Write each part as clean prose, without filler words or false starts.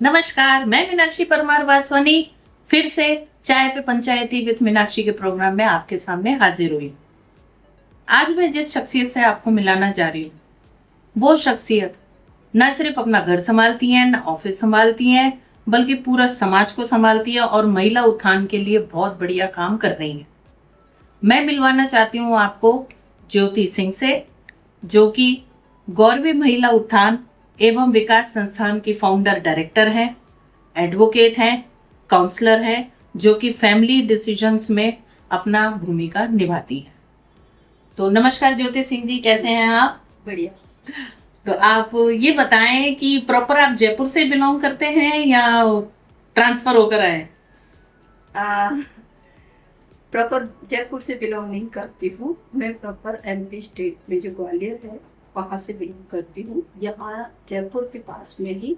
नमस्कार, मैं मीनाक्षी परमार वासवानी फिर से चाय पे पंचायती विद मीनाक्षी के प्रोग्राम में आपके सामने हाजिर हुई। आज मैं जिस शख्सियत से आपको मिलाना जा रही हूँ, वो शख्सियत न सिर्फ अपना घर संभालती हैं, न ऑफिस संभालती हैं, बल्कि पूरा समाज को संभालती है और महिला उत्थान के लिए बहुत बढ़िया काम कर रही है। मैं मिलवाना चाहती हूँ आपको ज्योति सिंह से, जो कि गौरवी महिला उत्थान एवं विकास संस्थान की फाउंडर डायरेक्टर हैं, एडवोकेट हैं, काउंसलर हैं, जो कि फैमिली डिसीजंस में अपना भूमिका निभाती है। तो नमस्कार ज्योति सिंह जी, कैसे हैं आप? बढ़िया। तो आप ये बताएं कि प्रॉपर आप जयपुर से बिलोंग करते हैं या ट्रांसफर होकर आए? प्रॉपर जयपुर से बिलोंग नहीं करती हूँ। मैं प्रॉपर एमपी स्टेट में जो ग्वालियर है वहाँ से बिलोंग करती हूँ। यहाँ जयपुर के पास में ही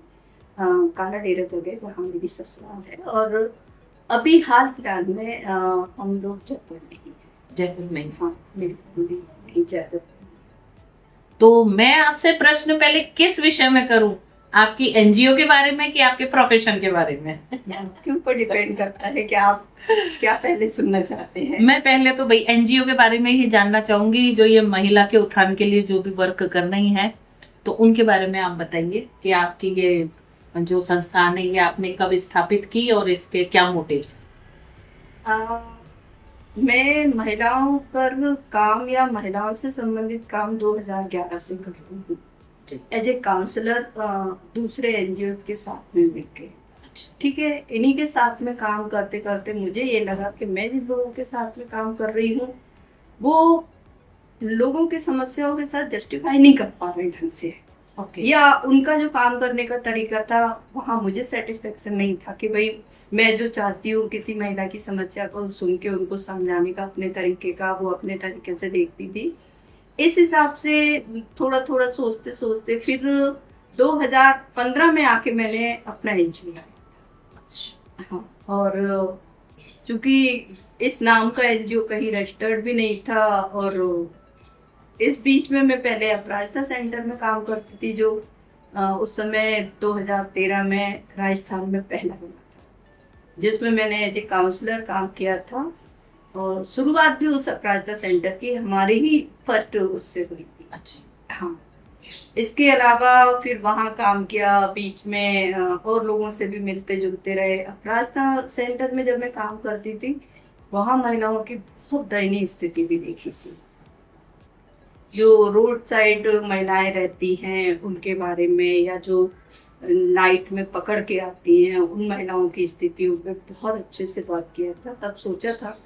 काला डेरा जगह जहाँ मेरी ससुराल है, और अभी हाल फिलहाल में हम लोग जयपुर में ही हैं। जयपुर में? हाँ, बिल्कुल नहीं, जयपुर। तो मैं आपसे प्रश्न पहले किस विषय में करूं, आपकी एनजीओ के बारे में कि आपके प्रोफेशन के बारे में? आपके ऊपर डिपेंड करता है कि आप क्या पहले सुनना चाहते हैं। मैं पहले तो भाई एनजीओ के बारे में ही जानना चाहूंगी, जो ये महिला के उत्थान के लिए जो भी वर्क कर रही है, तो उनके बारे में आप बताइए कि आपकी ये जो संस्थान है ये आपने कब स्थापित की और इसके क्या मोटिव्स? मैं महिलाओं पर काम या महिलाओं से संबंधित काम 2011 से कर रही हूँ एज ए काउंसलर, दूसरे एनजीओ के साथ में मिलकर। ठीक है, इन्हीं के साथ में काम करते करते मुझे ये लगा कि मैं जिन लोगों के साथ में काम कर रही हूँ वो लोगों की समस्याओं के साथ जस्टिफाई नहीं कर पा रहे ढंग से। या उनका जो काम करने का तरीका था वहाँ मुझे सेटिस्फेक्शन नहीं था कि भाई मैं जो चाहती हूँ किसी महिला की समस्या को सुन के उनको समझाने का अपने तरीके का, वो अपने तरीके से देखती थी। इस हिसाब से थोड़ा थोड़ा सोचते सोचते फिर 2015 में आके मैंने अपना एनजीओ लाया। हाँ, और चूंकि इस नाम का एनजीओ कहीं रजिस्टर्ड भी नहीं था, और इस बीच में मैं पहले अपराजिता सेंटर में काम करती थी, जो उस समय 2013 में राजस्थान में पहला बना था, जिसमें मैंने एज ए काउंसलर काम किया था। और शुरुआत भी उस अपराजिता सेंटर की हमारी ही फर्स्ट उससे हुई थी। अच्छा। हाँ, इसके अलावा फिर वहाँ काम किया, बीच में और लोगों से भी मिलते जुलते रहे। अपराजिता सेंटर में जब मैं काम करती थी वहाँ महिलाओं की बहुत दयनीय स्थिति भी देखी थी। जो रोड साइड महिलाएं रहती हैं उनके बारे में, या जो नाइट में पकड़ के आती हैं, उन महिलाओं की स्थितियों पे बहुत अच्छे से बात किया था। तब सोचा था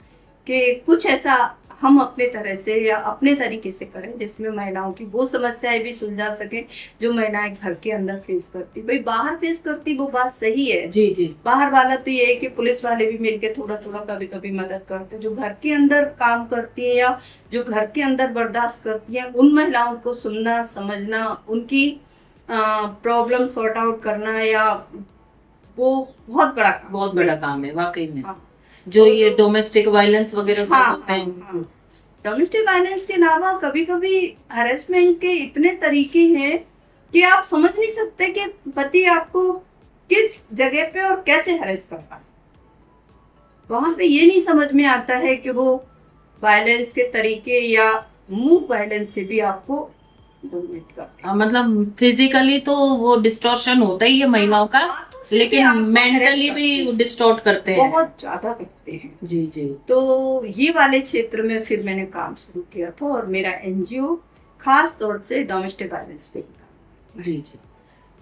कि कुछ ऐसा हम अपने तरह से या अपने तरीके से करें जिसमें महिलाओं की वो समस्याएं भी सुलझा सकें जो महिलाएं घर के अंदर फेस करती। भाई बाहर फेस करती वो बात सही है, जी जी, बाहर वाला तो ये है कि पुलिस वाले भी मिलके थोड़ा थोड़ा कभी कभी मदद करते। जो घर के अंदर काम करती है या जो घर के अंदर बर्दाश्त करती है, उन महिलाओं को सुनना, समझना, उनकी प्रॉब्लम सॉर्ट आउट करना, या वो बहुत बड़ा काम है वाकई में। हाँ। जो ये डोमेस्टिक वायलेंस वगैरह जो होते हैं, डोमेस्टिक वायलेंस के अलावा कभी कभी हरेसमेंट के इतने तरीके हैं कि आप समझ नहीं सकते कि पति आपको किस जगह पे और कैसे हरेस कर रहा है। वहां पे ये नहीं समझ में आता है कि वो वायलेंस के तरीके या मूव वायलेंस से भी आपको डोमिनेट करते हैं। मतलब फिजिकली तो वो डिस्टॉर्शन होता ही है महिलाओं का, लेकिन मेंटली भी डिस्टॉर्ट करते हैं, बहुत ज्यादा करते हैं। जी जी। तो ये वाले क्षेत्र में फिर मैंने काम शुरू किया था, और मेरा एनजीओ खास तौर से डोमेस्टिक वायलेंस पे ही। जी जी।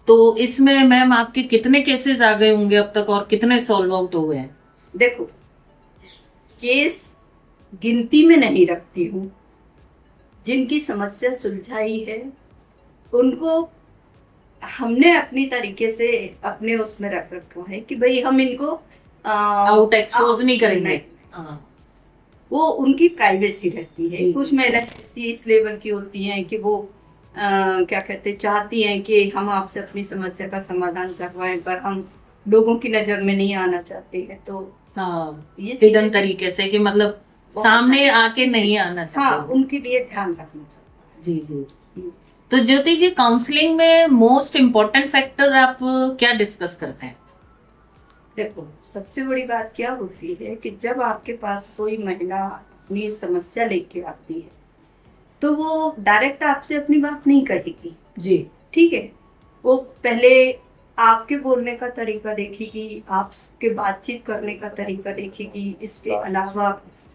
तो इसमें मैम आपके कितने केसेस आ गए होंगे अब तक और कितने सॉल्व आउट हुए हैं? देखो, केस गिनती में नहीं रखती हूँ। जिनकी समस्या सुलझाई है उनको हमने अपनी तरीके से अपने उसमें रख रखा है कि भाई हम इनको आउट एक्सपोज नहीं करेंगे। वो उनकी प्राइवेसी रहती है। कुछ महिलाएं ऐसी इस लेवल की होती हैं कि वो क्या कहते चाहती हैं कि हम आपसे अपनी समस्या का समाधान करवाएं, पर हम लोगों की नजर में नहीं आना चाहते हैं। तो ये हिडन तरीके से कि मतलब सामने आके नहीं आना चाहते। हाँ, उनके लिए ध्यान रखना चाहिए। जी जी। तो ज्योति जी, काउंसलिंग में मोस्ट इम्पोर्टेंट फैक्टर आप क्या डिस्कस करते हैं? देखो, सबसे बड़ी बात क्या होती है कि जब आपके पास कोई महिला अपनी समस्या लेके आती है तो वो डायरेक्ट आपसे अपनी बात नहीं कहेगी। जी। ठीक है, वो पहले आपके बोलने का तरीका देखेगी, आपके बातचीत करने का तरीका देखेगी। इसके अलावा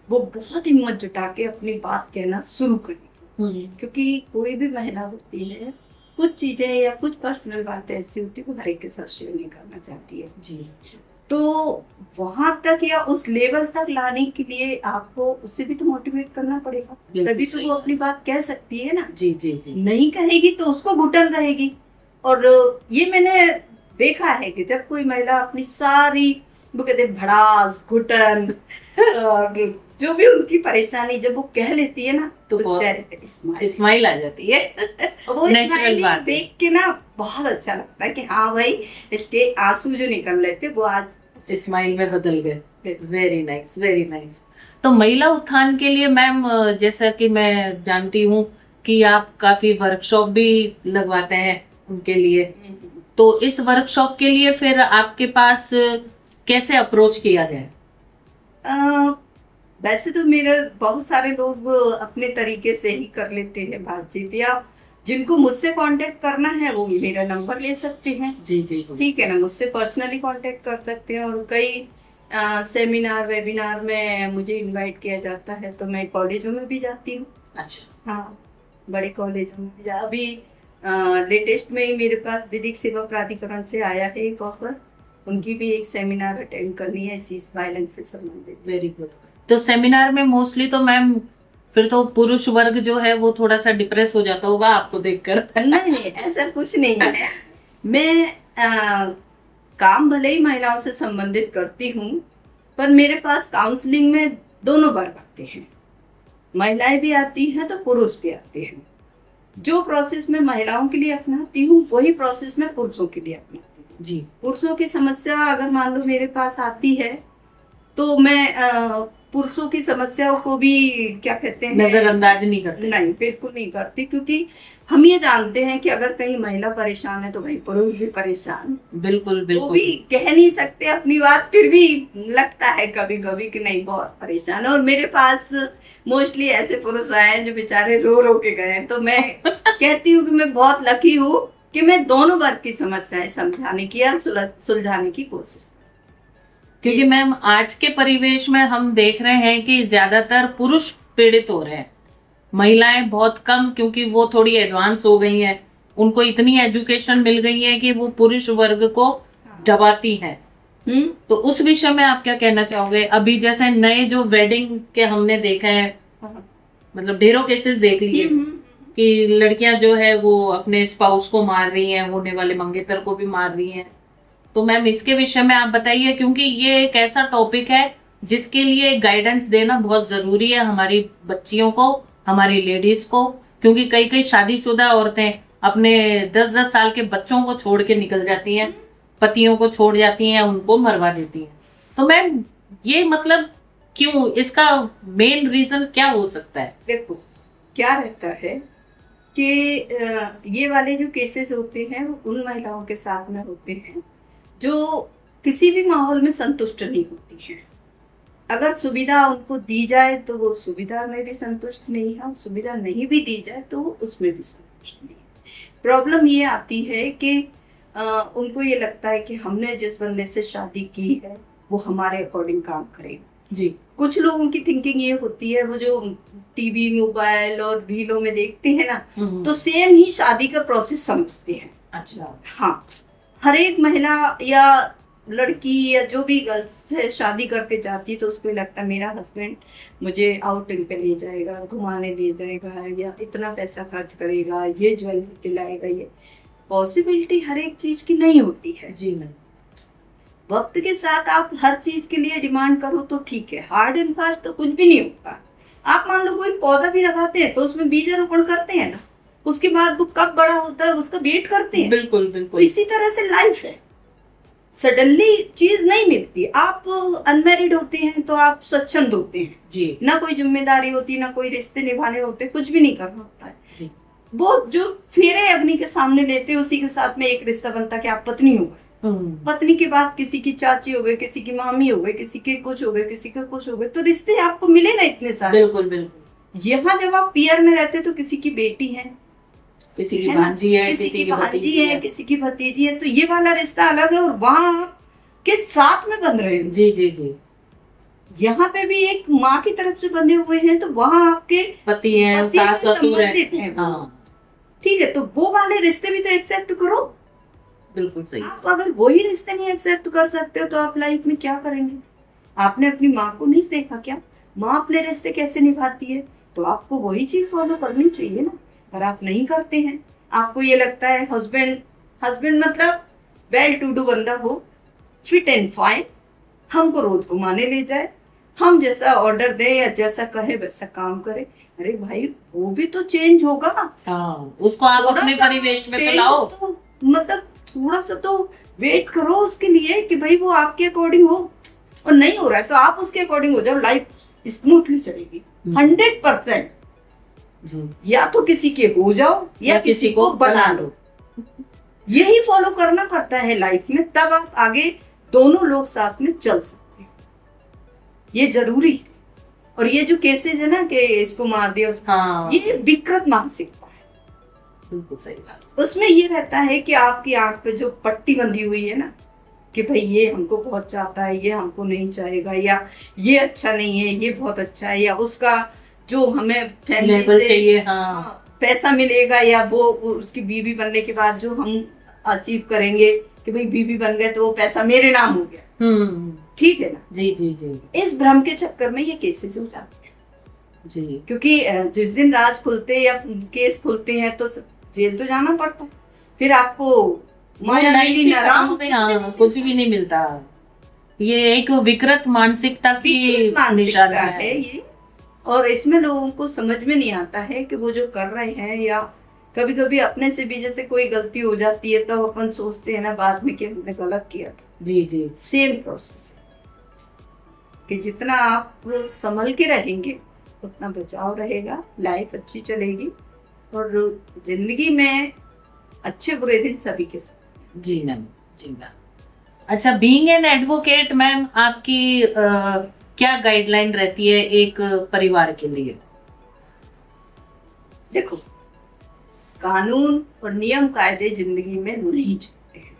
वो बहुत हिम्मत जुटा के अपनी बात कहना शुरू करेगी, क्योंकि कोई भी महिला होती है, कुछ चीजें या कुछ पर्सनल बातें ऐसी होती है वो हर एक के साथ शेयर नहीं करना चाहती है। जी। तो वहां तक या उस लेवल तक लाने के लिए आपको उससे भी तो मोटिवेट करना पड़ेगा, तभी तो वो अपनी बात कह सकती है ना। जी जी जी। नहीं कहेगी तो उसको घुटन रहेगी। और ये मैंने देखा है कि जब कोई महिला अपनी सारी, वो कहते हैं भड़ास, घुटन, जो भी उनकी परेशानी जब वो कह लेती है ना तो चेहरे पे स्माइल आ जाती है। और वो नेचुरल बात देख के ना बहुत अच्छा लगता है कि हाँ भाई, इसके आंसू जो निकल रहे थे वो आज स्माइल में बदल गए। Very nice, very nice. तो महिला उत्थान के लिए मैम, जैसा कि मैं जानती हूँ कि आप काफी वर्कशॉप भी लगवाते हैं उनके लिए, तो इस वर्कशॉप के लिए फिर आपके पास कैसे अप्रोच किया जाए? वैसे तो मेरे बहुत सारे लोग अपने तरीके से ही कर लेते हैं बातचीत, या जिनको मुझसे कांटेक्ट करना है वो मेरा नंबर ले सकते हैं। जी जी। ठीक है ना, मुझसे पर्सनली कांटेक्ट कर सकते हैं। और कई सेमिनार वेबिनार में मुझे इनवाइट किया जाता है तो मैं कॉलेजों में भी जाती हूँ। अच्छा। हाँ, बड़े कॉलेजों में भी अभी लेटेस्ट में ही मेरे पास विधिक सेवा प्राधिकरण से आया है एक ऑफर, उनकी भी एक सेमिनार अटेंड करनी है इसी वायलेंस से संबंधित। Very good. तो सेमिनार में मोस्टली तो मैम फिर तो पुरुष वर्ग जो है वो थोड़ा सा डिप्रेस हो जाता होगा आपको देखकर। नहीं, ऐसा कुछ नहीं है। मैं काम भले ही महिलाओं से संबंधित करती हूँ, पर मेरे पास काउंसलिंग में दोनों वर्ग आते हैं, महिलाएं भी आती हैं तो पुरुष भी आते हैं। जो प्रोसेस मैं महिलाओं के लिए अपनाती हूँ वही प्रोसेस मैं पुरुषों के लिए अपनाती हूँ। जी। पुरुषों की समस्या अगर मान लो मेरे पास आती है तो मैं पुरुषों की समस्याओं को भी क्या कहते हैं, नजरअंदाज नहीं करते। नहीं, बिल्कुल नहीं करती, क्योंकि हम ये जानते हैं कि अगर कहीं महिला परेशान है तो वही पुरुष भी परेशान। बिल्कुल बिल्कुल। वो भी कह नहीं सकते अपनी बात, फिर भी लगता है कभी कभी कि नहीं बहुत परेशान है। और मेरे पास मोस्टली ऐसे पुरुष आए हैं जो बेचारे रो रो के गए हैं, तो मैं कहती हूँ कि मैं बहुत लकी हूँ कि मैं दोनों वर्ग की समस्याएं समझाने की या सुलझाने की कोशिश। क्योंकि मैम आज के परिवेश में हम देख रहे हैं कि ज्यादातर पुरुष पीड़ित हो रहे हैं, महिलाएं बहुत कम, क्योंकि वो थोड़ी एडवांस हो गई हैं, उनको इतनी एजुकेशन मिल गई है कि वो पुरुष वर्ग को दबाती हैं। तो उस विषय में आप क्या कहना चाहोगे? अभी जैसे नए जो वेडिंग के हमने देखे हैं, मतलब ढेरों केसेस देख लिए कि लड़कियां जो है वो अपने स्पाउस को मार रही हैं, होने वाले मंगेतर को भी मार रही हैं। तो मैम इसके विषय में आप बताइए, क्योंकि ये एक ऐसा टॉपिक है जिसके लिए गाइडेंस देना बहुत जरूरी है हमारी बच्चियों को, हमारी लेडीज को, क्योंकि कई कई शादीशुदा औरतें अपने 10-10 साल के बच्चों को छोड़ के निकल जाती हैं, पतियों को छोड़ जाती हैं, उनको मरवा देती हैं। तो मैम ये मतलब क्यों, इसका मेन रीजन क्या हो सकता है? देखो, क्या रहता है कि ये वाले जो केसेस होते हैं वो उन महिलाओं के साथ में होते हैं जो किसी भी माहौल में संतुष्ट नहीं होती हैं। अगर सुविधा उनको दी जाए तो वो सुविधा में भी संतुष्ट नहीं है, सुविधा नहीं भी दी जाए तो वो उसमें भी संतुष्ट नहीं है। प्रॉब्लम ये आती है कि उनको ये लगता है कि हमने जिस बंदे से शादी की है वो हमारे अकॉर्डिंग काम करेगा। जी। कुछ लोगों की थिंकिंग ये होती है, वो जो टीवी, मोबाइल और रीलों में देखते हैं ना, तो सेम ही शादी का प्रोसेस समझते हैं। अच्छा। हाँ, हर एक महिला या लड़की या जो भी गर्ल्स से शादी करके जाती तो उसको लगता है मेरा हस्बैंड मुझे आउटिंग पे ले जाएगा, घुमाने ले जाएगा, या इतना पैसा खर्च करेगा, ये ज्वेलरी दिलाएगा। ये पॉसिबिलिटी हर एक चीज की नहीं होती है। जी मैम। वक्त के साथ आप हर चीज के लिए डिमांड करो तो ठीक है, हार्ड एंड फास्ट तो कुछ भी नहीं होता। आप मान लो कोई पौधा भी लगाते हैं तो उसमें बीजारोपण करते हैं ना, उसके बाद वो कब बड़ा होता है उसका वेट करते हैं। बिल्कुल बिल्कुल। तो इसी तरह से लाइफ है, सडनली चीज नहीं मिलती। आप अनमैरिड होते हैं तो आप स्वच्छंद होते हैं जी, ना, कोई जिम्मेदारी होती, ना कोई रिश्ते निभाने होते, कुछ भी नहीं करना होता है जी। वो जो फेरे अग्नि के सामने लेते उसी के साथ में एक रिश्ता बनता कि आप पत्नी हो गए। पत्नी के बाद किसी की चाची हो गई, किसी की मामी हो गई, किसी के कुछ हो गए, किसी के कुछ हो गए, तो रिश्ते आपको मिले ना इतने सारे। बिल्कुल बिल्कुल। यहाँ जब आप पीयर में रहते तो किसी की बेटी है, किसी की भांजी है, किसी की भांजी है, किसी की भतीजी है, तो ये वाला रिश्ता अलग है और वहाँ के साथ में बंध रहे हैं। जी जी जी। यहाँ पे भी एक माँ की तरफ से बंधे हुए हैं, तो वहाँ आपके पति है, सास ससुर है। हाँ ठीक है, तो वो वाले रिश्ते भी तो एक्सेप्ट करो। बिल्कुल सही। आप अगर वही रिश्ते नहीं एक्सेप्ट कर सकते हो तो आप लाइफ में क्या करेंगे? आपने अपनी माँ को नहीं देखा क्या? माँ अपने रिश्ते कैसे निभाती है, तो आपको वही चीज फॉलो करनी चाहिए ना। पर आप नहीं करते हैं। आपको ये लगता है हस्बैंड मतलब वेल टू डू बंदा हो, फिट एंड फाइन, हमको रोज घुमाने ले जाए, हम जैसा ऑर्डर दे या जैसा कहे वैसा काम करे। अरे भाई, वो भी तो चेंज होगा। हाँ, उसको आप अपने परिवेश में तो लाओ। तो मतलब थोड़ा सा तो वेट करो उसके लिए कि भाई वो आपके अकॉर्डिंग हो। और नहीं हो रहा है तो आप उसके अकॉर्डिंग हो जाओ, लाइफ स्मूथली चलेगी 100%। या तो किसी के हो जाओ या किसी को बना लो। यही फॉलो करना पड़ता है लाइफ में, तब आप आगे दोनों लोग साथ में चल सकते हैं। ये जरूरी है। और ये जो केसेस है ना कि इसको मार दिया उसको, हाँ, ये विकृत मानसिकता है। बिल्कुल सही बात। उसमें ये रहता है कि आपकी आंख पे जो पट्टी बंधी हुई है ना कि भाई ये हमको बहुत चाहता है, ये हमको नहीं चाहेगा, या ये अच्छा नहीं है, ये बहुत अच्छा है, या उसका जो हमें फैमिली से चाहिए, हाँ, पैसा मिलेगा, या वो उसकी बीवी बनने के बाद जो हम अचीव करेंगे कि भाई बीवी बन गए तो वो पैसा मेरे नाम हो गया। ठीक है ना? जी जी जी। इस भ्रम के चक्कर में ये केसेस हो जाते हैं जी, क्योंकि जिस दिन राज खुलते या केस खुलते हैं तो जेल तो जाना पड़ता है। फिर आपको कुछ भी नहीं मिलता। ये एक विकृत मानसिकता की निशानी है ये। और इसमें लोगों को समझ में नहीं आता है कि वो जो कर रहे हैं, या कभी कभी अपने से भी जैसे कोई गलती हो जाती है तो अपन सोचते हैं ना बाद में कि हमने गलत किया था। जी जी, सेम प्रोसेस है कि जितना आप संभल के रहेंगे उतना बचाव रहेगा, लाइफ अच्छी चलेगी और जिंदगी में अच्छे बुरे दिन सभी के साथ। जी मैम, जी मैम। अच्छा, बीइंग एन एडवोकेट मैम, आपकी क्या गाइडलाइन रहती है एक परिवार के लिए? देखो, कानून और नियम कायदे जिंदगी में नहीं चलते हैं।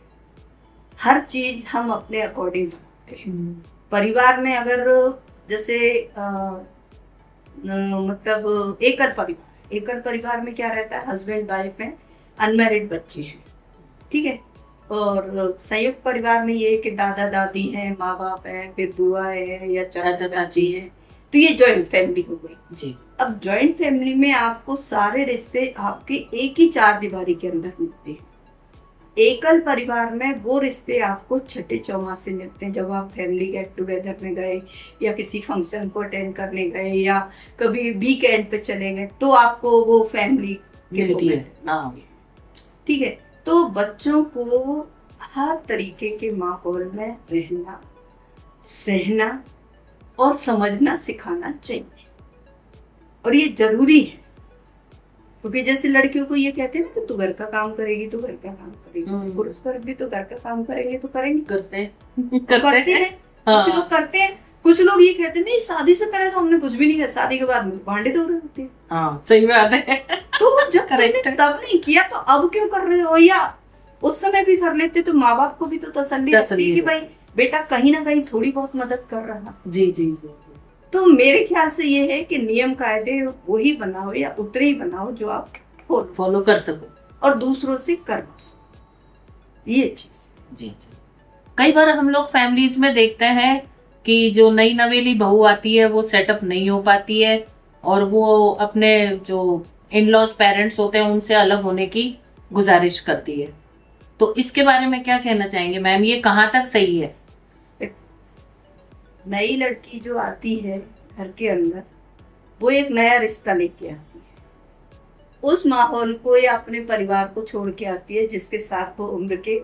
हर चीज हम अपने अकॉर्डिंग बनाते हैं। परिवार में अगर जैसे मतलब एकल परिवार में क्या रहता है, हस्बैंड वाइफ है, अनमैरिड बच्चे हैं, ठीक है। और संयुक्त परिवार में ये है कि दादा दादी हैं, माँ बाप हैं, फिर बुआ है या चाचा चाची है, तो ये जॉइंट फैमिली हो गई जी। अब जॉइंट फैमिली में आपको सारे रिश्ते आपके एक ही चार दीवारी के अंदर मिलते हैं। एकल परिवार में वो रिश्ते आपको छठे चौमास से मिलते हैं, जब आप फैमिली गेट टुगेदर में गए या किसी फंक्शन को अटेंड करने गए या कभी वीकेंड पे चले गए तो आपको वो फैमिली मिलती है। ठीक है, तो बच्चों को हर तरीके के माहौल में रहना, सहना और समझना सिखाना चाहिए। और ये जरूरी है, क्योंकि जैसे लड़कियों को ये कहते हैं ना कि तू घर का काम करेगी, तू घर का काम करेगी, पुरुष पर भी तो घर का काम करेंगे तो करेंगे, करते हैं। हाँ। कुछ लोग करते हैं, कुछ लोग ये कहते हैं नहीं शादी से पहले तो हमने कुछ भी नहीं किया, शादी के बाद भांडे धो रहे होते हैं। हाँ, सही बात है। तो जब तुमने तब नहीं किया तो अब क्यों कर रहे हो, या उस समय भी कर लेते तो माँ बाप को भी तो तसल्ली रहती कि भाई बेटा कहीं ना कहीं थोड़ी बहुत मदद कर रहा। जी जी जी। तो मेरे ख्याल से ये है कि नियम कायदे वही बनाओ या उतने ही बनाओ जो आप फॉलो कर सको और दूसरों से कर सको, ये चीज। जी जी। कई बार हम लोग फैमिलीज में देखते हैं कि जो नई नवेली बहू आती है वो सेटअप नहीं हो पाती है और वो अपने जो इन लॉज पेरेंट्स होते हैं उनसे अलग होने की गुजारिश करती है। तो इसके बारे में क्या कहना चाहेंगे मैम, ये कहाँ तक सही है? नई लड़की जो आती है घर के अंदर, वो एक नया रिश्ता लेके आती है, उस माहौल को या अपने परिवार को छोड़ के आती है जिसके साथ वो उम्र के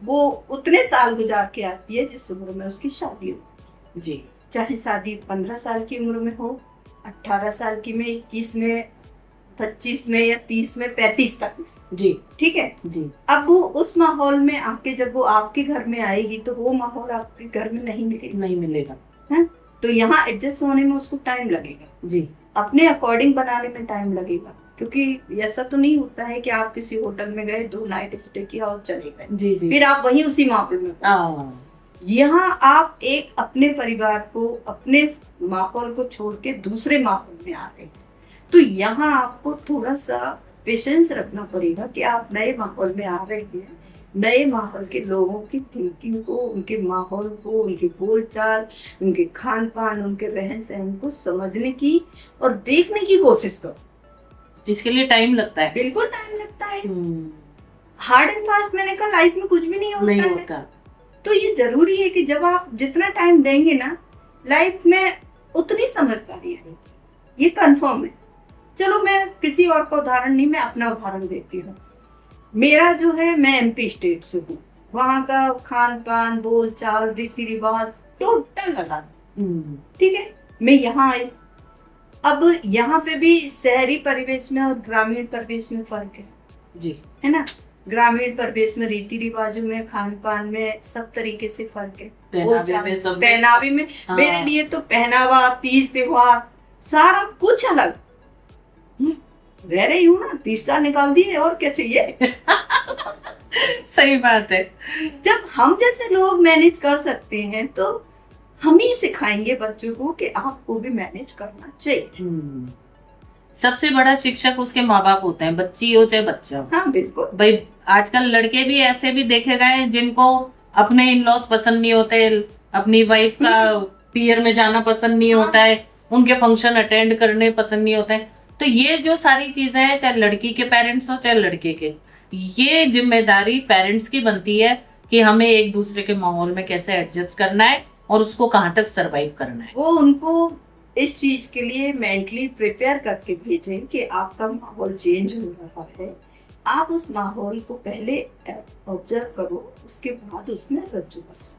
वो उतने साल गुजार के आती है जिस उम्र में उसकी शादी हो जी। चाहे शादी 15 साल की उम्र में हो, 18 साल की में, 21 में, 25 में या 30 में 35 तक, जी ठीक है। जी। अब वो उस माहौल में आके जब वो आपके घर में आएगी तो वो माहौल आपके घर में नहीं मिलेगा, नहीं मिलेगा। है? तो यहाँ एडजस्ट होने में उसको टाइम लगेगा, जी अपने अकॉर्डिंग बनाने में टाइम लगेगा, क्योंकि ऐसा तो नहीं होता है कि आप किसी होटल में गए 2 नाइट स्टे किया और चले गए, जी जी। फिर आप वहीं उसी माहौल में। यहाँ आप एक अपने परिवार को, अपने माहौल को छोड़ के दूसरे माहौल में आ रहे हैं, तो यहाँ आपको थोड़ा सा पेशेंस रखना पड़ेगा कि आप नए माहौल में आ रहे हैं, नए माहौल के लोगों की थिंकिंग को, उनके माहौल को, उनके बोलचाल, उनके खान पान, उनके रहन सहन को समझने की और देखने की कोशिश करो। इसके लिए टाइम लगता है। बिल्कुल टाइम लगता है। हार्ड एंड फास्ट मैंने कहा लाइफ में कुछ भी नहीं होता है। तो ये जरूरी है कि जब आप जितना टाइम देंगे ना, लाइफ में उतनी समझदारी आएगी, ये कंफर्म है। चलो मैं किसी और का उदाहरण नहीं, मैं अपना उदाहरण देती हूँ। मेरा जो है, मैं एमपी स्टेट से हूँ, वहाँ का खान पान, बोल चाल, रीति रिवाज टोटल अलग, ठीक है। मैं यहाँ आई, अब यहाँ पे भी शहरी परिवेश में और ग्रामीण परिवेश में फर्क है जी, है ना। ग्रामीण परिवेश में रीति रिवाजों में, खान पान में सब तरीके से फर्क है, पहनावे में। हाँ। मेरे लिए तो पहनावा, तीज त्योहार, सारा कुछ अलग। रह रही हूँ ना, 30 साल निकाल दिए, और क्या चाहिए। सही बात है। जब हम जैसे लोग मैनेज कर सकते हैं तो हम ही सिखाएंगे बच्चों को कि आपको भी मैनेज करना चाहिए। सबसे बड़ा शिक्षक उसके माँ बाप होते हैं, बच्ची हो चाहे बच्चा हो। हाँ बिल्कुल भाई, आजकल लड़के भी ऐसे भी देखे गए जिनको अपने इन लॉस पसंद नहीं होते, अपनी वाइफ का पियर में जाना पसंद नहीं होता है, उनके फंक्शन अटेंड करने पसंद नहीं होते हैं। तो ये जो सारी चीजें हैं, चाहे लड़की के पेरेंट्स हो चाहे लड़के के, ये जिम्मेदारी पेरेंट्स की बनती है कि हमें एक दूसरे के माहौल में कैसे एडजस्ट करना है और उसको कहाँ तक सरवाइव करना है। वो उनको इस चीज के लिए मेंटली प्रिपेयर करके भेजें कि आपका माहौल चेंज हो रहा है, आप उस माहौल को पहले ऑब्जर्व करो, उसके बाद उसमें रचो बसो।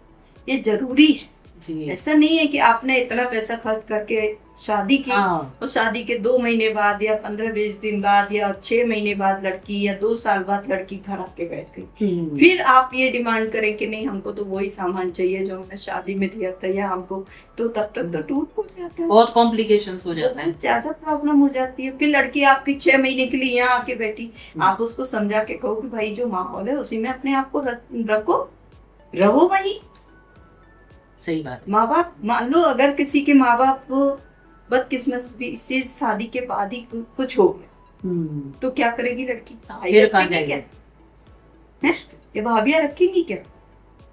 ये जरूरी है। ऐसा नहीं है कि आपने इतना पैसा खर्च करके शादी की और शादी के 2 महीने बाद या 15-20 दिन बाद या 6 महीने बाद लड़की, या 2 साल बाद लड़की घर आके बैठ गई, फिर आप ये डिमांड करें कि नहीं हमको तो वही सामान चाहिए जो हमने शादी में दिया था, या हमको, तो तब तक तो टूट फूट जाता है, बहुत कॉम्प्लिकेशंस हो जाता है, बहुत ज्यादा प्रॉब्लम हो जाती है। फिर लड़की आपकी 6 महीने के लिए यहाँ आके बैठी, आप उसको समझा के कहो कि भाई जो माहौल है उसी में अपने आप को रखो, रहो वही। सही बात। माँ बाप, मान लो अगर किसी के माँ बाप बदकिस्मती से शादी के बाद ही कुछ हो गया, तो क्या करेगी लड़की? फिर कहाँ जाएगी? ये भाभियाँ रखेंगी क्या,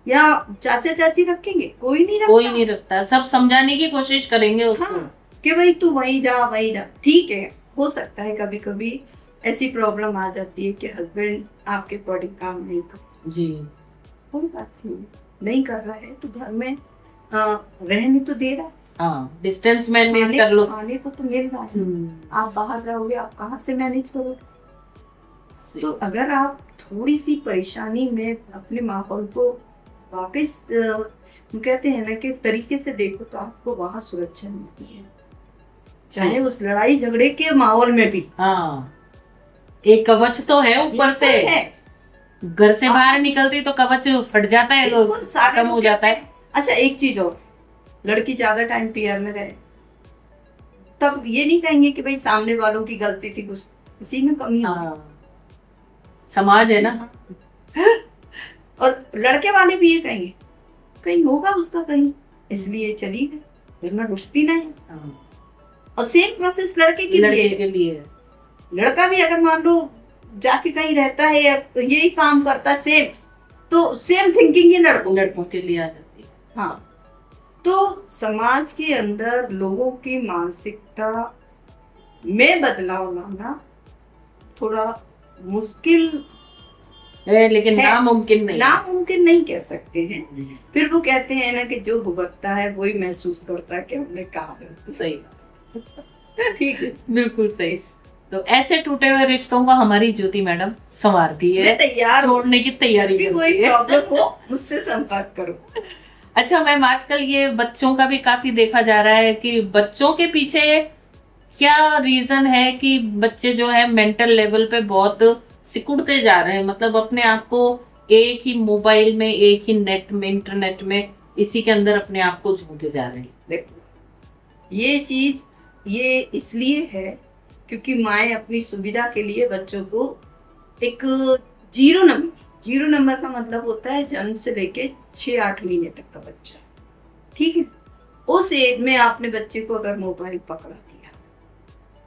या चाचा चाची रखेंगे? कोई नहीं रखता, कोई नहीं रखता। सब समझाने की कोशिश करेंगे उसको, कि भाई तू वहीं जा। ठीक है, हो सकता है कभी कभी ऐसी प्रॉब्लम आ जाती है कि हस्बैंड आपके अकॉर्डिंग काम नहीं करता जी, कोई बात नहीं कर रहा है तो घर में रहने तो दे रहा है, डिस्टेंस मैनेज कर लो, खाने को तो मिल रहा है। आप बाहर जाओगे, आप कहाँ से मैनेज करोगे? तो अगर आप थोड़ी सी परेशानी में अपने माहौल को वापस कहते हैं ना कि तरीके से देखो, तो आपको वहाँ सुरक्षा मिलती है, चाहे उस लड़ाई झगड़े के माहौल में भी। एक कवच तो है ऊपर से, घर से बाहर निकलती तो कवच फट जाता है, खत्म हो जाता है। अच्छा एक चीज और, लड़की ज्यादा टाइम पीआर में रहे तब ये नहीं कहेंगे कि भाई सामने वालों की गलती थी, कुछ इसी में कमी हो, समाज है ना। और लड़के वाले भी ये कहेंगे कहीं होगा उसका कहीं, इसलिए चली गई, वरना रुकती नहीं। और सेम प्रोसेस लड़के के लिए। लड़का भी अगर मान लो जाके कहीं रहता है या यही काम करता है सेम, तो सेम थिंकिंग ये लड़कों के लिए आ जाती है। हाँ, तो समाज के अंदर लोगों की मानसिकता में बदलाव लाना थोड़ा मुश्किल है, लेकिन नामुमकिन नहीं कह सकते हैं। फिर वो कहते हैं ना कि जो भुगतता है वही महसूस करता है कि हमने कहा है। सही ठीक है, बिल्कुल सही। तो ऐसे टूटे हुए रिश्तों को हमारी ज्योति मैडम संवारती है, तैयार छोड़ने की तैयारी करती है। कोई प्रॉब्लम हो मुझसे संपर्क करो। अच्छा मैम, आजकल ये बच्चों का भी काफी देखा जा रहा है कि बच्चों के पीछे क्या रीजन है कि बच्चे जो है मेंटल लेवल पे बहुत सिकुड़ते जा रहे हैं, मतलब अपने आप को एक ही मोबाइल में, एक ही नेट में, इंटरनेट में, इसी के अंदर अपने आप को झोंके जा रहे हैं? देखो, ये चीज ये इसलिए है क्योंकि माएँ अपनी सुविधा के लिए बच्चों को एक जीरो नंबर का मतलब होता है जन्म से लेके 6-8 महीने तक का बच्चा, ठीक है। उस एज में आपने बच्चे को अगर मोबाइल पकड़ा दिया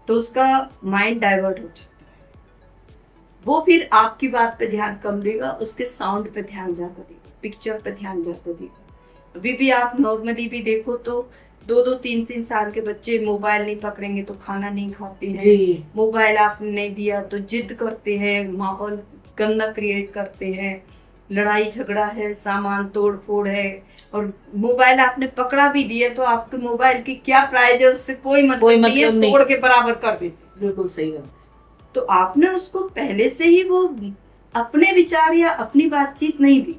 तो उसका माइंड डाइवर्ट हो जाता है। वो फिर आपकी बात पे ध्यान कम देगा, उसके साउंड पे ध्यान ज्यादा देगा, पिक्चर पे ध्यान ज्यादा देगा। अभी भी आप नॉर्मली भी देखो तो 2-3 साल के बच्चे मोबाइल नहीं पकड़ेंगे तो खाना नहीं खाते हैं। मोबाइल आपने नहीं दिया तो जिद करते हैं, माहौल गंदा क्रिएट करते हैं, लड़ाई झगड़ा है, सामान तोड़ फोड़ है। और मोबाइल आपने पकड़ा भी दिया तो आपके मोबाइल की क्या प्राइस है उससे कोई मतलब नहीं है, तोड़ के बराबर कर देते। बिल्कुल सही है। तो आपने उसको पहले से ही वो अपने विचार या अपनी बातचीत नहीं दी,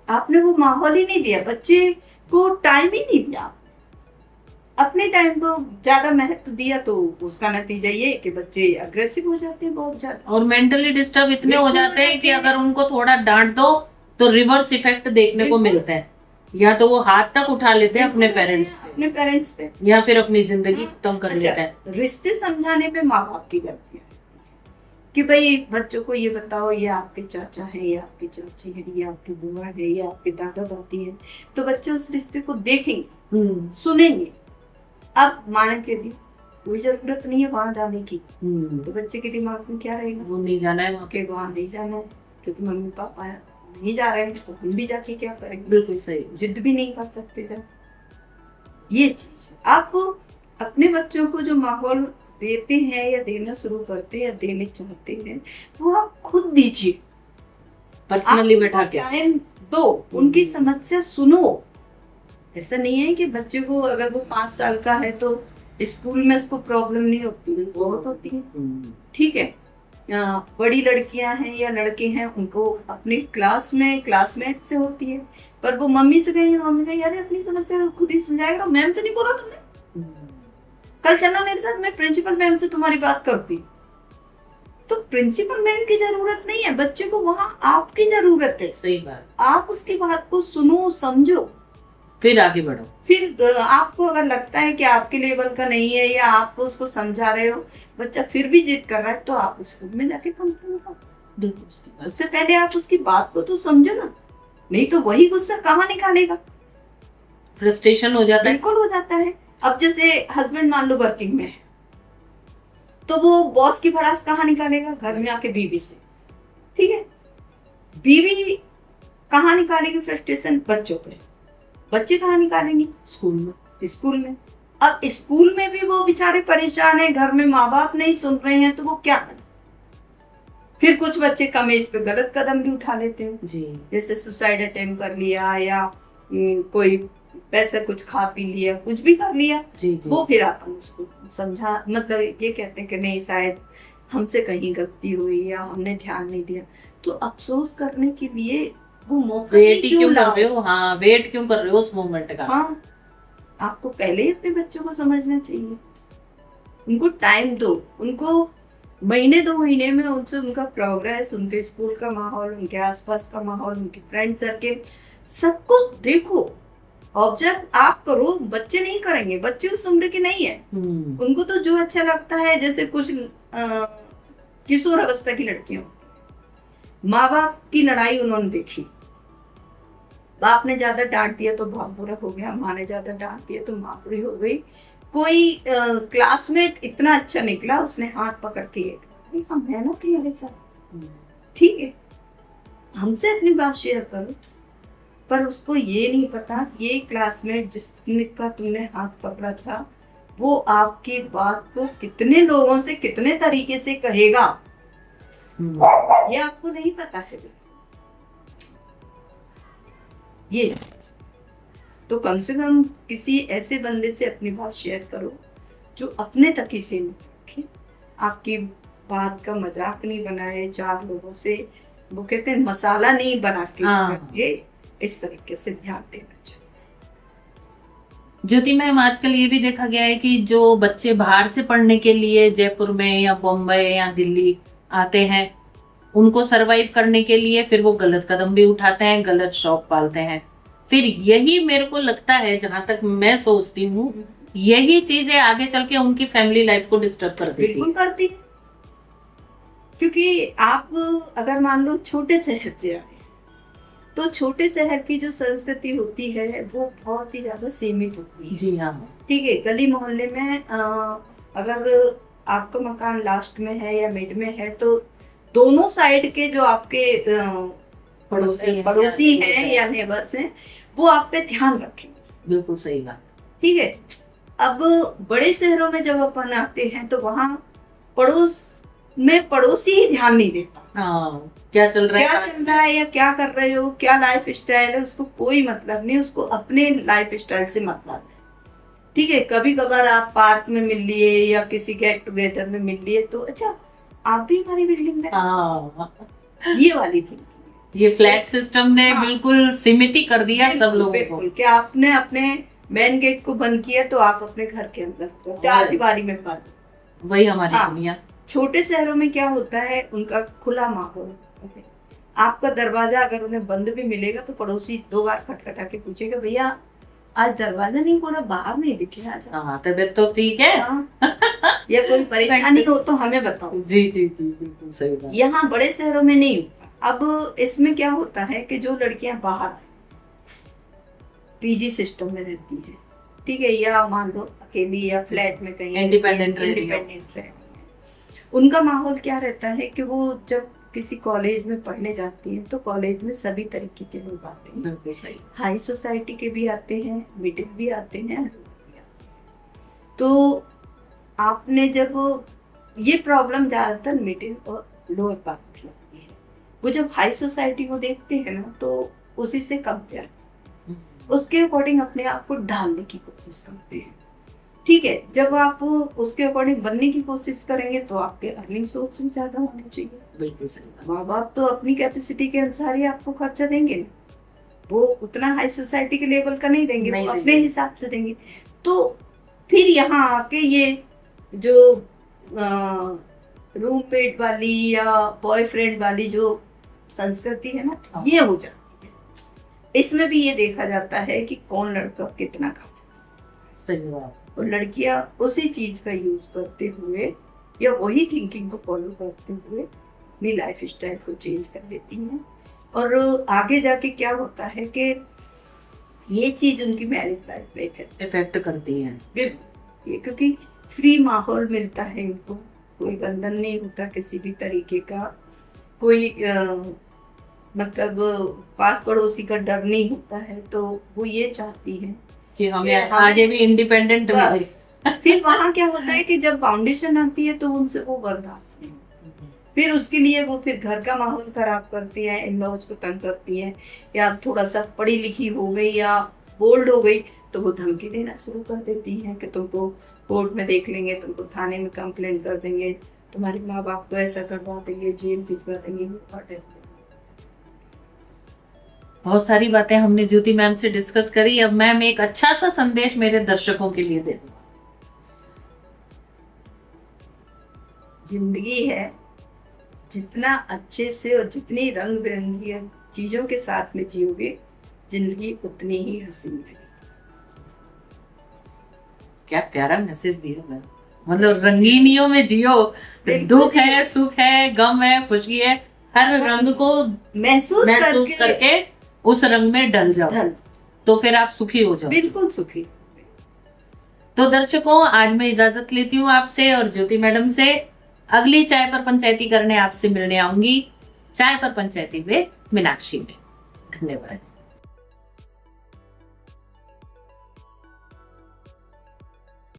आपने वो माहौल ही नहीं दिया, बच्चे को टाइम ही नहीं दिया। अपने टाइम को ज्यादा महत्व दिया तो उसका नतीजा ये कि बच्चे अग्रेसिव हो जाते हैं बहुत ज्यादा, और मेंटली डिस्टर्ब इतने हो जाते हैं कि अगर उनको थोड़ा डांट दो तो रिवर्स इफेक्ट देखने को मिलता है। या तो वो हाथ तक उठा लेते हैं अपने पेरेंट्स पे, या फिर अपनी जिंदगी खत्म कर लेते हैं। रिश्ते समझाने पे माँ बाप की गलती है कि भाई बच्चों को ये बताओ ये आपके चाचा है, ये आपकी चाची है, ये आपकी बुआ है, ये आपके दादा दादी है, तो बच्चे उस रिश्ते को देखेंगे, सुनेंगे। अब माने के लिए कोई जरूरत नहीं है वहां जाने की, तो बच्चे के दिमाग में क्या रहेगा, वो नहीं जाना है वहां नहीं जाना है क्योंकि मम्मी पापा नहीं जा रहे हैं तो हम भी जाके क्या करेंगे। बिल्कुल सही, जिद भी नहीं कर सकते। जब ये चीज आप अपने बच्चों को जो माहौल देते हैं या देना शुरू करते हैं या देने चाहते हैं वो आप खुद दीजिए, पर्सनली बैठा के टाइम दो, उनकी समस्या सुनो। ऐसा नहीं है कि बच्चे को अगर वो 5 साल का है तो स्कूल में उसको प्रॉब्लम नहीं होती, बहुत होती है, ठीक है। बड़ी लड़कियां हैं या लड़के हैं उनको अपनी क्लास में क्लासमेट से होती है, पर वो मम्मी से कहेंगे, मम्मी कहेंगे अरे अपनी समस्या खुद ही सुलझाएगा, मैम से नहीं बोला तुमने, कल चलना मेरे साथ, मैं प्रिंसिपल मैम से तुम्हारी बात करती। तो प्रिंसिपल मैम की जरूरत नहीं है, बच्चे को वहां आपकी जरूरत है। सही बात। आप उसकी बात को सुनो, समझो, फिर आगे बढ़ो। फिर आपको अगर लगता है कि आपके लेवल का नहीं है या आप उसको समझा रहे हो, बच्चा फिर भी जिद कर रहा है, तो आप स्कूल में जाके कंप्लेन करो। उससे पहले आप उसकी बात को तो समझो ना, नहीं तो वही गुस्सा कहाँ निकालेगा, फ्रस्ट्रेशन हो जाता है। बिल्कुल हो जाता है। अब जैसे हस्बैंड मान लो वर्किंग में है तो वो बॉस की भड़ास कहाँ निकालेगा, घर में आके बीवी से, ठीक है। बीवी कहाँ निकालेगी फ्रस्ट्रेशन, बच्चों पे, बच्चे कहाँ निकालेंगे, स्कूल में। अब स्कूल में भी वो बेचारे परेशान है, घर में माँ बाप नहीं सुन रहे हैं, तो वो क्या करें। फिर कुछ बच्चे कम एज पे गलत कदम भी उठा लेते हैं जी, जैसे सुसाइड अटेम्प्ट कर लिया या कोई पैसा कुछ खा पी लिया, कुछ भी कर लिया जी। वो फिर अपन उसको समझा, मतलब ये कहते हैं कि नहीं शायद हमसे कहीं गलती हुई या हमने ध्यान नहीं दिया, तो अफसोस करने के लिए वो मौका वेट क्यों कर रहे हो, हाँ वेट क्यों कर रहे हो उस मोमेंट का। हाँ, आपको पहले ही अपने बच्चों को समझना चाहिए, उनको टाइम दो, उनको महीने 2 महीने में उनसे उनका प्रोग्रेस, उनके स्कूल का माहौल, उनके आसपास का माहौल, उनके फ्रेंड सर्किल सब कुछ देखो, ऑब्जर्व आप करो। बच्चे नहीं करेंगे, बच्चे उस उम्र के नहीं है, उनको तो जो अच्छा लगता है, जैसे कुछ किशोर अवस्था की लड़कियां, माँ बाप की लड़ाई उन्होंने देखी, बाप ने ज्यादा डांट दिया तो बाप बुरा हो गया, माँ ने ज्यादा डांट दिया तो माँ बुरी हो गई। कोई क्लासमेट इतना अच्छा निकला, उसने हाथ पकड़ के हम मेहनत है मेरे साथ, ठीक है, हमसे अपनी बात शेयर करो, पर उसको ये नहीं पता ये क्लासमेट जिसका तुमने हाथ पकड़ा था वो आपकी बात को कितने लोगों से कितने तरीके से कहेगा, ये आपको नहीं पता है। ये तो कम से कम किसी ऐसे बंदे से अपनी बात शेयर करो जो अपने तक ही सीमित रखे, आपकी बात का मजाक नहीं बनाए, 4 लोगों से वो कहते हैं मसाला नहीं बना के ये इस तरीके से ध्यान देना चाहिए। ज्योति मैम, आजकल ये भी देखा गया है कि जो बच्चे बाहर से पढ़ने के लिए जयपुर में या बॉम्बे या दिल्ली आते हैं, उनको सरवाइव करने के लिए फिर वो गलत कदम भी उठाते हैं, गलत शौक पालते हैं। फिर यही मेरे को लगता है, जहां तक मैं सोचती हूँ, यही चीजें आगे चल के उनकी फैमिली लाइफ को डिस्टर्ब कर देती बिल्कुल है। करती है। क्योंकि आप अगर मान लो छोटे शहर से आए, तो छोटे शहर की जो संस्कृति होती है वो बहुत ही ज्यादा सीमित होती है। जी हाँ। ठीक है, गली मोहल्ले में अगर आपका मकान लास्ट में है या मिड में है, तो दोनों साइड के जो आपके पड़ोसी हैं या नेबर्स हैं, वो आप पे ध्यान रखेंगे। बिल्कुल सही बात। ठीक है। अब बड़े शहरों में जब अपन आते हैं तो वहाँ पड़ोस में पड़ोसी ही ध्यान नहीं देता। हाँ, क्या चल रहा है या क्या कर रहे हो, क्या लाइफ स्टाइल है, उसको कोई मतलब नहीं, उसको अपने लाइफ स्टाइल से मतलब है। ठीक है, कभी कभार आप पार्क में मिल लिए या किसी गेट टुगेदर में मिल लिए, तो अच्छा आप भी हमारी बिल्डिंग में, ये वाली थी। ये फ्लैट सिस्टम ने बिल्कुल सीमित ही कर दिया सब लोगों को। कि आपने अपने मेन गेट को बंद किया तो आप अपने घर के अंदर चार दीवारी में बंद, वही हमारी दुनिया। छोटे शहरों में क्या होता है, उनका खुला माहौल। आपका दरवाजा अगर उन्हें बंद भी मिलेगा तो पड़ोसी 2 बार खटखटा के पूछेगा, भैया आज दरवाजा नहीं खोला, बाहर नहीं दिखे आज। हाँ, तबीयत तो ठीक है। या कोई परेशानी हो तो हमें बताओ। जी जी जी, बिल्कुल सही बात। यहाँ बड़े शहरों में नहीं होता। अब इसमें क्या होता है कि जो लड़कियां बाहर पीजी सिस्टम में रहती है, ठीक है, या मान लो अकेली या फ्लैट में कहीं इंडिपेंडेंट रह, उनका माहौल क्या रहता है कि वो जब किसी कॉलेज में पढ़ने जाती हैं तो कॉलेज में सभी तरीके के लोग आते हैं। बिल्कुल सही। हाई सोसाइटी के भी आते हैं, मिडिल भी आते हैं, तो आपने जब ये प्रॉब्लम ज्यादातर मिडिल और लोअर पार्ट की आती है, वो जब हाई सोसाइटी को देखते हैं ना तो उसी से कंपेयर उसके अकॉर्डिंग अपने आप को ढालने की कोशिश करते हैं। ठीक है, जब आप उसके अकॉर्डिंग बनने की कोशिश करेंगे तो आपके अर्निंग सोर्स भी ज्यादा होने चाहिए। बिल्कुल सही। माँ बाप तो अपनी कैपेसिटी के अनुसार ही आपको खर्चा देंगे ना, वो उतना हाई सोसाइटी के लेवल का नहीं देंगे, वो अपने हिसाब से देंगे। तो फिर यहाँ आके ये जो रूममेट वाली या बॉयफ्रेंड वाली जो संस्कृति है ना, ये हो जाती है। इसमें भी ये देखा जाता है कि कौन लड़का कितना खर्चा, सही बात। और लड़कियां उसी चीज का यूज करते हुए या वही थिंकिंग को फॉलो करते हुए अपनी लाइफ स्टाइल को चेंज कर लेती हैं। और आगे जाके क्या होता है कि ये चीज उनकी मैरिज लाइफ में इफेक्ट करती है। बिल्कुल, ये क्योंकि फ्री माहौल मिलता है इनको, कोई बंधन नहीं होता किसी भी तरीके का, कोई मतलब पास पड़ोसी का डर नहीं होता है, तो वो ये चाहती है कि हमें आगे भी इंडिपेंडेंट मिले। फिर वहाँ क्या होता है कि जब फाउंडेशन आती है तो उनसे वो बर्दाश्त नहीं, फिर उसके लिए वो फिर घर का माहौल खराब करती है, इन लॉज को तंग करती है, या थोड़ा सा पढ़ी लिखी हो गई या बोल्ड हो गई तो वो धमकी देना शुरू कर देती है कि तुमको कोर्ट में देख लेंगे, तुमको थाने में कंप्लेंट कर देंगे, तुम्हारे माँ बाप को ऐसा करवा देंगे, जेल भिजवा देंगे। बहुत सारी बातें हमने ज्योति मैम से डिस्कस करी। अब मैम एक अच्छा सा संदेश मेरे दर्शकों के लिए दे दो। जिंदगी है, जितना अच्छे से और जितनी रंग बिरंगी चीजों के साथ में जियोगे, जिंदगी उतनी ही हसीन है। क्या प्यारा मैसेज दिया मैम। मतलब रंगीनियों में जियो, दुख है, सुख है, गम है, खुशी है, हर रंग को महसूस करके उस रंग में ढल जाओ, तो फिर आप सुखी हो जाओ। बिल्कुल सुखी। तो दर्शकों, आज मैं इजाजत लेती हूँ आपसे और ज्योति मैडम से। अगली चाय पर पंचायती करने आपसे मिलने आऊंगी, चाय पर पंचायती में मीनाक्षी में। धन्यवाद।